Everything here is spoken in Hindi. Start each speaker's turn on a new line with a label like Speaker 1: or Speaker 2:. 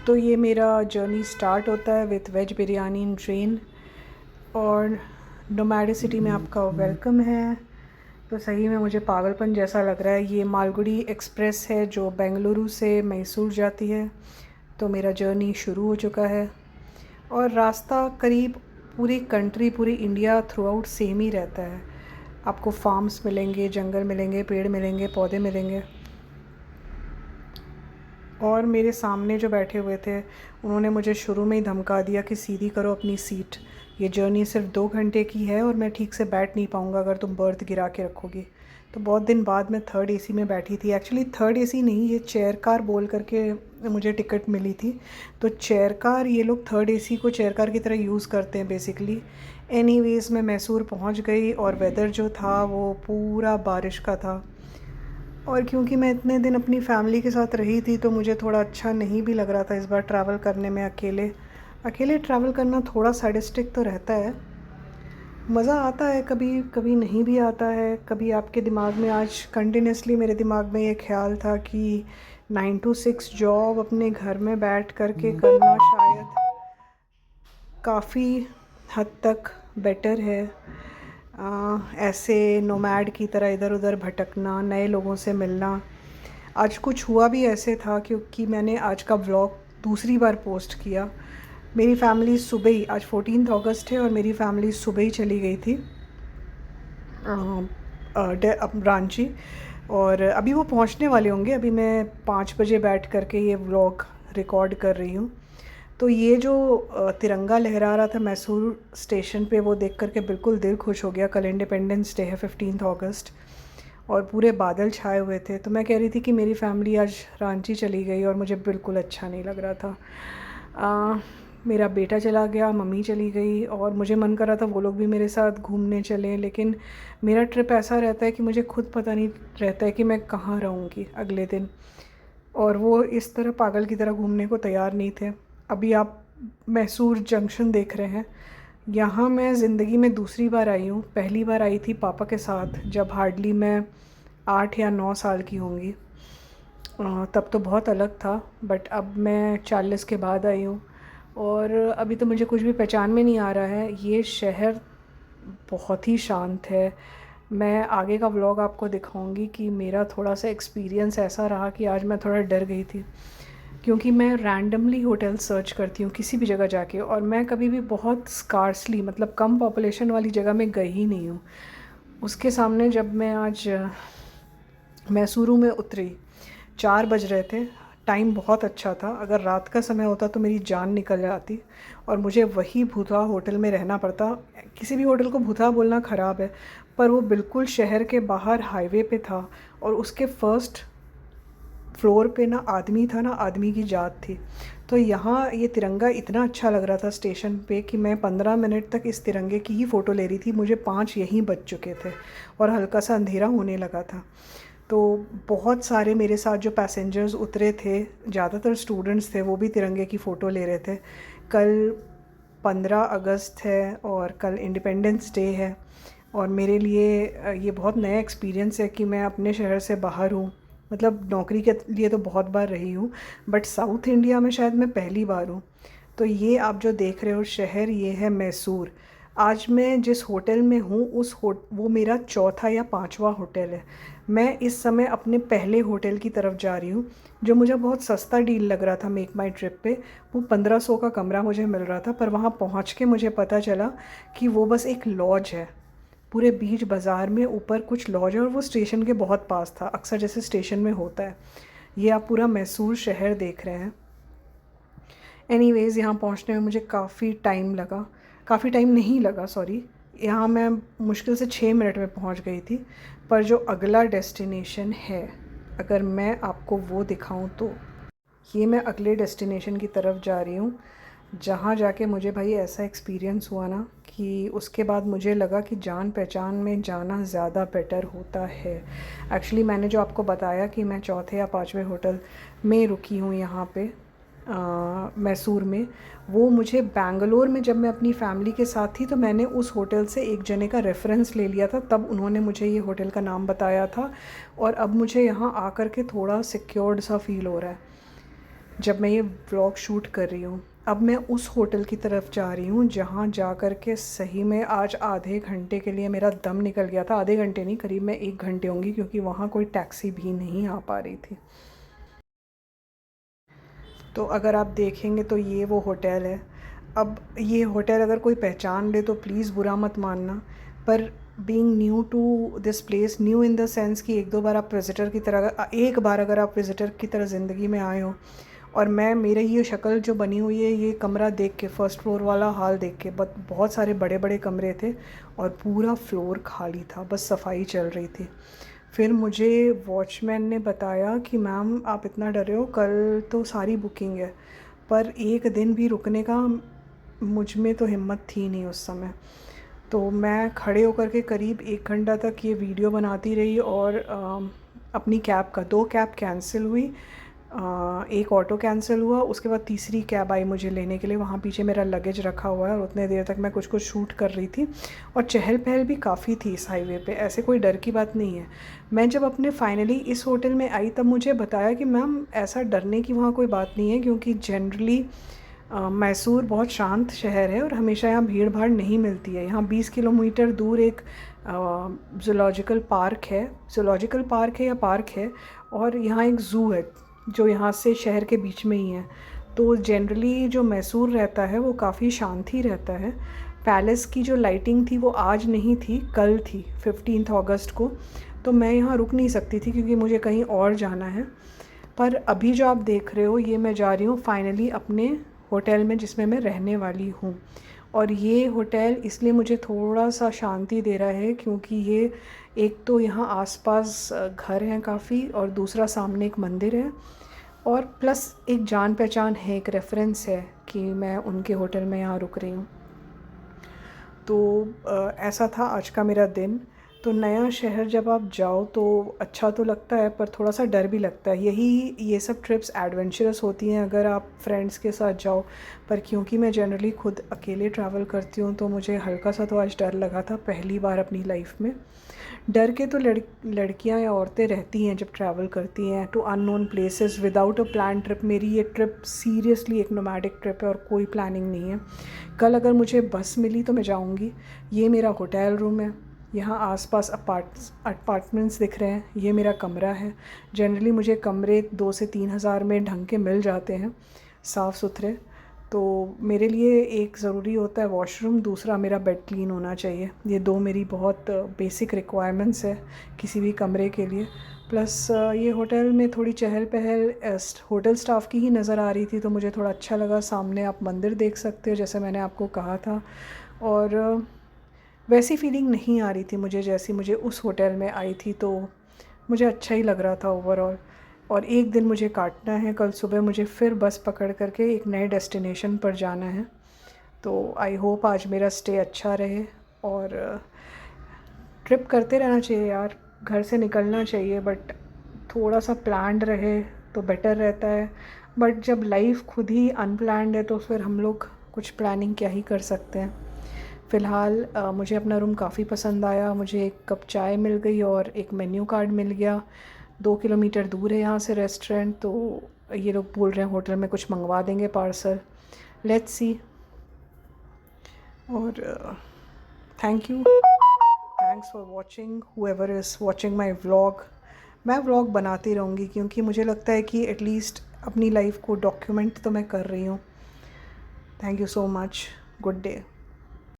Speaker 1: तो ये मेरा जर्नी स्टार्ट होता है with veg biryani in train. और नोमैडिसिटी में आपका वेलकम है। तो सही में मुझे पागलपन जैसा लग रहा है। ये मालगुडी एक्सप्रेस है जो बेंगलुरु से मैसूर जाती है। तो मेरा जर्नी शुरू हो चुका है और रास्ता करीब पूरी कंट्री, पूरी इंडिया थ्रू आउट सेम ही रहता है। आपको फार्म्स मिलेंगे, जंगल मिलेंगे, पेड़ मिलेंगे, पौधे मिलेंगे। और मेरे सामने जो बैठे हुए थे उन्होंने मुझे शुरू में ही धमका दिया कि सीधी करो अपनी सीट, ये जर्नी सिर्फ 2 घंटे की है और मैं ठीक से बैठ नहीं पाऊँगा अगर तुम बर्थ गिरा के रखोगी। तो बहुत दिन बाद मैं थर्ड एसी में बैठी थी। एक्चुअली थर्ड एसी नहीं, ये चेयर कार बोल करके मुझे टिकट मिली थी। तो चेयर कार, ये लोग थर्ड एसी को चेयर कार की तरह यूज़ करते हैं बेसिकली। एनीवेज़ मैं मैसूर पहुंच गई और वेदर जो था वो पूरा बारिश का था। और क्योंकि मैं इतने दिन अपनी फ़ैमिली के साथ रही थी तो मुझे थोड़ा अच्छा नहीं भी लग रहा था इस बार ट्रैवल करने में। अकेले अकेले ट्रैवल करना थोड़ा सैडिस्टिक तो रहता है। मज़ा आता है, कभी कभी नहीं भी आता है। कभी आपके दिमाग में, आज कंटिन्यूसली मेरे दिमाग में ये ख्याल था कि 9 to 6 जॉब अपने घर में बैठ करके करना शायद काफ़ी हद तक बेटर है। ऐसे नोमैड की तरह इधर उधर भटकना, नए लोगों से मिलना। आज कुछ हुआ भी ऐसे था क्योंकि मैंने आज का व्लॉग दूसरी बार पोस्ट किया। मेरी फ़ैमिली सुबह ही, आज 14 अगस्त है और मेरी फ़ैमिली सुबह ही चली गई थी रांची। और अभी वो पहुंचने वाले होंगे। अभी मैं 5 बजे बैठ करके ये व्लॉग रिकॉर्ड कर रही हूँ। तो ये जो तिरंगा लहरा रहा था मैसूर स्टेशन पे, वो देख करके बिल्कुल दिल खुश हो गया। कल इंडिपेंडेंस डे है, 15 अगस्त, और पूरे बादल छाए हुए थे। तो मैं कह रही थी कि मेरी फ़ैमिली आज रांची चली गई और मुझे बिल्कुल अच्छा नहीं लग रहा था। मेरा बेटा चला गया, मम्मी चली गई और मुझे मन कर रहा था वो लोग भी मेरे साथ घूमने चलें। लेकिन मेरा ट्रिप ऐसा रहता है कि मुझे खुद पता नहीं रहता है कि मैं कहाँ रहूँगी अगले दिन। और वो इस तरह पागल की तरह घूमने को तैयार नहीं थे। अभी आप मैसूर जंक्शन देख रहे हैं। यहाँ मैं ज़िंदगी में दूसरी बार आई हूँ। पहली बार आई थी पापा के साथ जब हार्डली मैं 8 या 9 साल की होंगी। तब तो बहुत अलग था, बट अब मैं 40 के बाद आई हूँ और अभी तो मुझे कुछ भी पहचान में नहीं आ रहा है। ये शहर बहुत ही शांत है। मैं आगे का व्लॉग आपको दिखाऊंगी कि मेरा थोड़ा सा एक्सपीरियंस ऐसा रहा कि आज मैं थोड़ा डर गई थी क्योंकि मैं रैंडमली होटल सर्च करती हूँ किसी भी जगह जाके, और मैं कभी भी बहुत स्कार्सली, मतलब कम पॉपुलेशन वाली जगह में गई ही नहीं हूँ। उसके सामने जब मैं आज मैसूरू में उतरी, 4 बज रहे थे। टाइम बहुत अच्छा था। अगर रात का समय होता तो मेरी जान निकल जाती और मुझे वही भूतवा होटल में रहना पड़ता। किसी भी होटल को भूतवा बोलना ख़राब है, पर वो बिल्कुल शहर के बाहर हाईवे पे था और उसके फर्स्ट फ्लोर पे ना आदमी था ना आदमी की जात थी। तो यहाँ ये तिरंगा इतना अच्छा लग रहा था स्टेशन पे कि मैं 15 मिनट तक इस तिरंगे की ही फ़ोटो ले रही थी। मुझे 5 यहीं बज चुके थे और हल्का सा अंधेरा होने लगा था। तो बहुत सारे मेरे साथ जो पैसेंजर्स उतरे थे, ज़्यादातर स्टूडेंट्स थे, वो भी तिरंगे की फ़ोटो ले रहे थे। कल 15 अगस्त है और कल इंडिपेंडेंस डे है और मेरे लिए ये बहुत नया एक्सपीरियंस है कि मैं अपने शहर से बाहर हूँ। मतलब नौकरी के लिए तो बहुत बार रही हूँ, बट साउथ इंडिया में शायद मैं पहली बार हूँ। तो ये आप जो देख रहे हो शहर, ये है मैसूर। आज मैं जिस होटल में हूँ वो मेरा चौथा या पांचवा होटल है। मैं इस समय अपने पहले होटल की तरफ जा रही हूँ जो मुझे बहुत सस्ता डील लग रहा था मेक माई ट्रिप पे। वो 1500 का कमरा मुझे मिल रहा था, पर वहाँ पहुँच के मुझे पता चला कि वो बस एक लॉज है। पूरे बीच बाज़ार में ऊपर कुछ लॉज है और वो स्टेशन के बहुत पास था, अक्सर जैसे स्टेशन में होता है। ये आप पूरा मैसूर शहर देख रहे हैं। एनीवेज़ यहाँ पहुँचने में मुझे काफ़ी टाइम लगा, काफ़ी टाइम नहीं लगा, सॉरी। यहाँ मैं मुश्किल से 6 मिनट में पहुँच गई थी। पर जो अगला डेस्टिनेशन है, अगर मैं आपको वो दिखाऊं तो ये मैं अगले डेस्टिनेशन की तरफ जा रही हूँ जहाँ जाके मुझे भाई ऐसा एक्सपीरियंस हुआ ना कि उसके बाद मुझे लगा कि जान पहचान में जाना ज़्यादा बेटर होता है। एक्चुअली मैंने जो आपको बताया कि मैं चौथे या पाँचवें होटल में रुकी हूँ यहाँ पे मैसूर में, वो मुझे बैंगलोर में जब मैं अपनी फ़ैमिली के साथ थी तो मैंने उस होटल से एक जने का रेफ़रेंस ले लिया था, तब उन्होंने मुझे ये होटल का नाम बताया था। और अब मुझे यहाँ आकर के थोड़ा सिक्योर्ड सा फ़ील हो रहा है। जब मैं ये व्लॉग शूट कर रही हूँ। अब मैं उस होटल की तरफ जा रही हूँ जहाँ जा कर के सही में आज आधे घंटे के लिए मेरा दम निकल गया था। आधे घंटे नहीं, करीब मैं 1 घंटे होंगी, क्योंकि वहाँ कोई टैक्सी भी नहीं आ पा रही थी। तो अगर आप देखेंगे तो ये वो होटल है। अब ये होटल अगर कोई पहचान ले तो प्लीज़ बुरा मत मानना, पर being new to this place, new in the sense कि एक दो बार आप विज़िटर की तरह, एक बार अगर आप विज़िटर की तरह ज़िंदगी में आए हो, और मैं, मेरे ये शक्ल जो बनी हुई है ये कमरा देख के, फर्स्ट फ्लोर वाला हाल देख के, बहुत सारे बड़े बड़े कमरे थे और पूरा फ्लोर खाली था, बस सफाई चल रही थी। फिर मुझे वॉचमैन ने बताया कि मैम आप इतना डरे हो, कल तो सारी बुकिंग है। पर एक दिन भी रुकने का मुझ में तो हिम्मत थी नहीं उस समय। तो मैं खड़े होकर के करीब 1 घंटा तक ये वीडियो बनाती रही, और अपनी कैब का, 2 कैब कैंसिल हुई, एक ऑटो कैंसिल हुआ, उसके बाद तीसरी कैब आई मुझे लेने के लिए। वहाँ पीछे मेरा लगेज रखा हुआ है, और उतने देर तक मैं कुछ कुछ शूट कर रही थी, और चहल पहल भी काफ़ी थी इस हाईवे पे, ऐसे कोई डर की बात नहीं है। मैं जब अपने फाइनली इस होटल में आई तब मुझे बताया कि मैम ऐसा डरने की वहाँ कोई बात नहीं है, क्योंकि जनरली मैसूर बहुत शांत शहर है और हमेशा यहाँ भीड़ भाड़ नहीं मिलती है। यहाँ 20 किलोमीटर दूर एक ज़ूलॉजिकल पार्क है, ज़ूलॉजिकल पार्क है या पार्क है, और यहाँ एक ज़ू है जो यहाँ से शहर के बीच में ही है। तो जनरली जो मैसूर रहता है वो काफ़ी शांत ही रहता है। पैलेस की जो लाइटिंग थी वो आज नहीं थी, कल थी 15 अगस्त को। तो मैं यहाँ रुक नहीं सकती थी क्योंकि मुझे कहीं और जाना है। पर अभी जो आप देख रहे हो ये मैं जा रही हूँ फाइनली अपने होटल में जिसमें मैं रहने वाली हूँ। और ये होटल इसलिए मुझे थोड़ा सा शांति दे रहा है क्योंकि ये, एक तो यहाँ आसपास घर हैं काफ़ी, और दूसरा सामने एक मंदिर है, और प्लस एक जान पहचान है, एक रेफरेंस है कि मैं उनके होटल में यहाँ रुक रही हूँ। तो ऐसा था आज का मेरा दिन। तो नया शहर जब आप जाओ तो अच्छा तो लगता है, पर थोड़ा सा डर भी लगता है। यही, ये सब ट्रिप्स एडवेंचरस होती हैं अगर आप फ्रेंड्स के साथ जाओ, पर क्योंकि मैं जनरली खुद अकेले ट्रैवल करती हूँ तो मुझे हल्का सा तो आज डर लगा था, पहली बार अपनी लाइफ में। डर के तो लड़कियाँ या औरतें रहती हैं जब ट्रैवल करती हैं to unknown places without a plan trip. मेरी ये ट्रिप सीरियसली एक नोमैडिक ट्रिप है और कोई प्लानिंग नहीं है। कल अगर मुझे बस मिली तो मैं जाऊँगी। ये मेरा होटल रूम है, यहाँ आसपास अपार्टमेंट्स दिख रहे हैं, ये मेरा कमरा है। जनरली मुझे कमरे 2 से 3 हज़ार में ढंग के मिल जाते हैं, साफ़ सुथरे। तो मेरे लिए एक ज़रूरी होता है वॉशरूम, दूसरा मेरा बेड क्लीन होना चाहिए। ये 2 मेरी बहुत बेसिक रिक्वायरमेंट्स है किसी भी कमरे के लिए। प्लस ये होटल में थोड़ी चहल पहल होटल स्टाफ की ही नज़र आ रही थी, तो मुझे थोड़ा अच्छा लगा। सामने आप मंदिर देख सकते हो जैसे मैंने आपको कहा था, और वैसी फीलिंग नहीं आ रही थी मुझे जैसी मुझे उस होटल में आई थी। तो मुझे अच्छा ही लग रहा था ओवरऑल। और एक दिन मुझे काटना है, कल सुबह मुझे फिर बस पकड़ करके एक नए डेस्टिनेशन पर जाना है। तो आई होप आज मेरा स्टे अच्छा रहे, और ट्रिप करते रहना चाहिए यार, घर से निकलना चाहिए, बट थोड़ा सा प्लान्ड रहे तो बेटर रहता है। बट जब लाइफ खुद ही अनप्लान्ड है तो फिर हम लोग कुछ प्लानिंग क्या ही कर सकते हैं। फ़िलहाल मुझे अपना रूम काफ़ी पसंद आया। मुझे एक कप चाय मिल गई और एक मेन्यू कार्ड मिल गया। 2 किलोमीटर दूर है यहाँ से रेस्टोरेंट, तो ये लोग बोल रहे हैं होटल में कुछ मंगवा देंगे पार्सल। Let's see. और thank you, thanks for watching whoever is watching my vlog. मैं व्लॉग बनाती रहूँगी क्योंकि मुझे लगता है कि एटलीस्ट अपनी लाइफ को डॉक्यूमेंट तो मैं कर रही हूँ। Thank you so much. Good day.